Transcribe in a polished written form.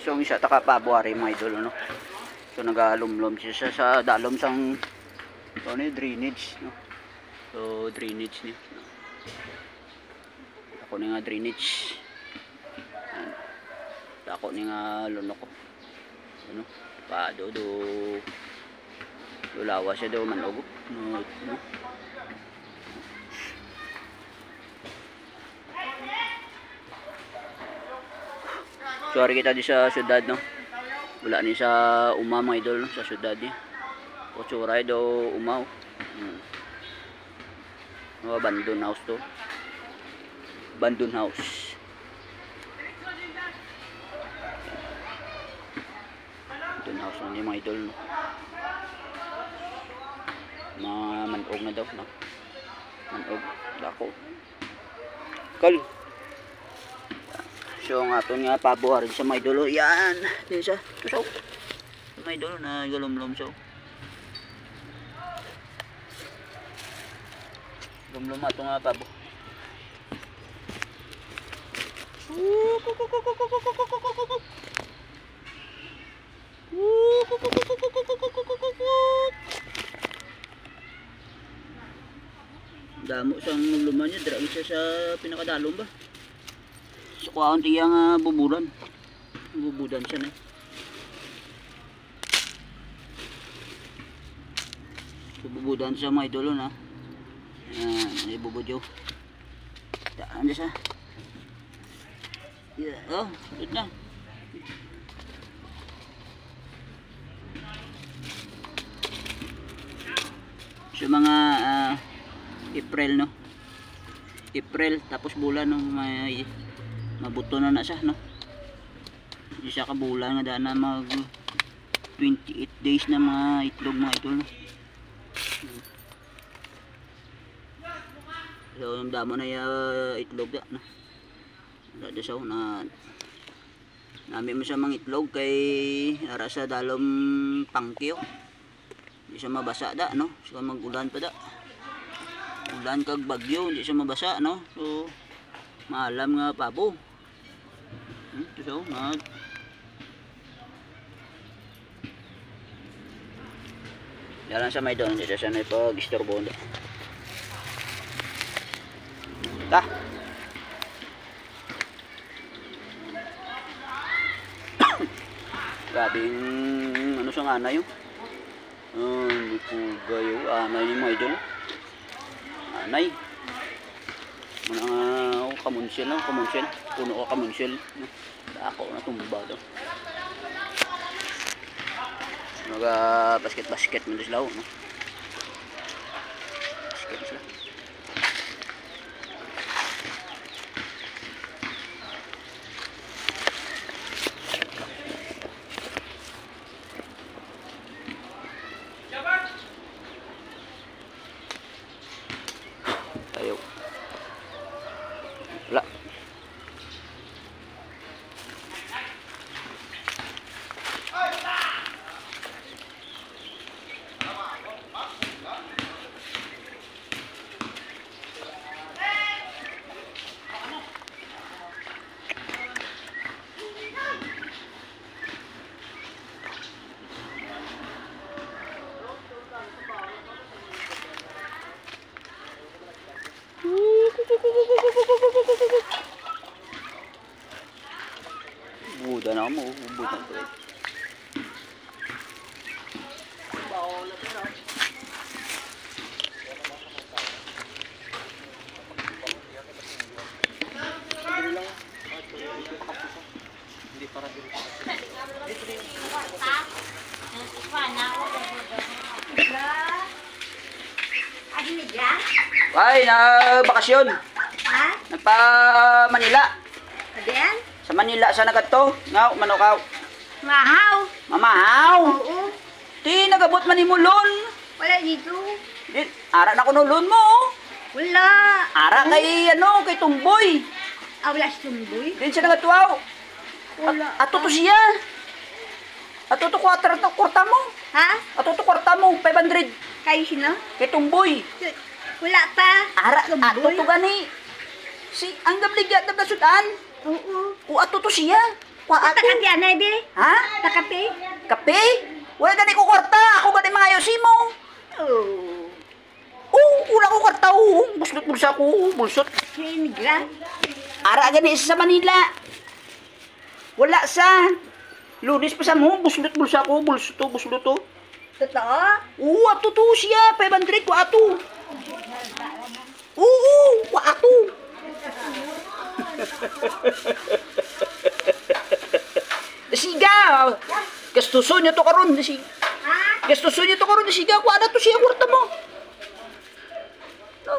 So isa taka pabuari mga idol no. So nagalumlom siya sa dalom sang ano drainage no. So drainage ni. Ako ni nga drainage. Ako ni nga lunok ko. Ano? Pa do lawa siya daw manog no. Sorry kita di sa syudad no. Wala ni sa mga idol no? Sa syudad niya. Kutsuray daw umaw. Abandon house to. Abandon house. Abandon house na niya mga idol no. Mga manog na daw no. Manog. Dako. Kal. So ang aton nga pabuharin sa mga idolo. Yan. Din siya. Tusaw. Mga idolo na galumlom siya. Galumlom ato nga pabo. Damo sang luman niya. Dara isa sa pinakadalom ba? So kuhaan tiya nga bubudan. Bubudan siya na. So bubudan siya mga idolo na. Ayan, ibubudyo. Daan siya. Yeah, oh, good na. So mga April no. April tapos bulan no may mabuto na siya no. Hindi siya kabulan nga daan na mag 28 days na mga itlog mga idol no. So yung damo na itlog da no. Wala siya na nami mo siya mga itlog kay ara sa dalom pangkyo. Hindi siya mabasa da no. So mag-ulan pa da. Ulan kag bagyo hindi siya mabasa no. So maalam nga pabo. So, Yalan sa may doon, dito siya na ipag-istorbo. Ta. Grabing ano sa anay yun. Hindi po gayo. Anay ni mga idol. Anay. Mga kamunsil lang, kamunsil. Puno ka kamunsil. Ako na tumba daw. Mga basket-basket mo sila. No? Basket sila. Tayo. Wala. Budan ako mo, budan ko. Hindi para dito. Ay, na bakasyon. Ha? Nagpa Manila. Aden? Sa Manila sa nagadto. Ngaw, manukaw. Mahaw. Mamahaw. Oo. Ti nagabot man ni mulon. Wala dito. Di ara na ko nulon mo. Wala. Ara kay ano, kay Tumboy. Wala si Tumboy. Din siya nagatuaw. Wala. Ato to siya. Ato to kwarta mo. Ha? Ato to kwarta mo 500 Kayo sino? kay Tumboy. Wala pa. Ara ato Tumboy. to gani. Si ang gabligya da sudan. Oo. O ato to siya. Wa ato. Takapi anay di. Ha? Takapi. Kape? Wala gani ko kwarta. Ako gani mga ayosin mo. Oh. Wala ko kwarta. Buslot bulsa ko. Bulsot. Hinigra. Ara gani isa sa Manila. Wala sa. Lunes pa sa mo. Buslot bulsa ko. Bulsot to. Buslot to. Totoo? Oo, ato to siya. 500 ko ato. Oo, wa ato. Siga. Gastuso niyo to karon. Ha? Gastuso niyo to karon. Siga. Wa na to siya kwarta mo. No.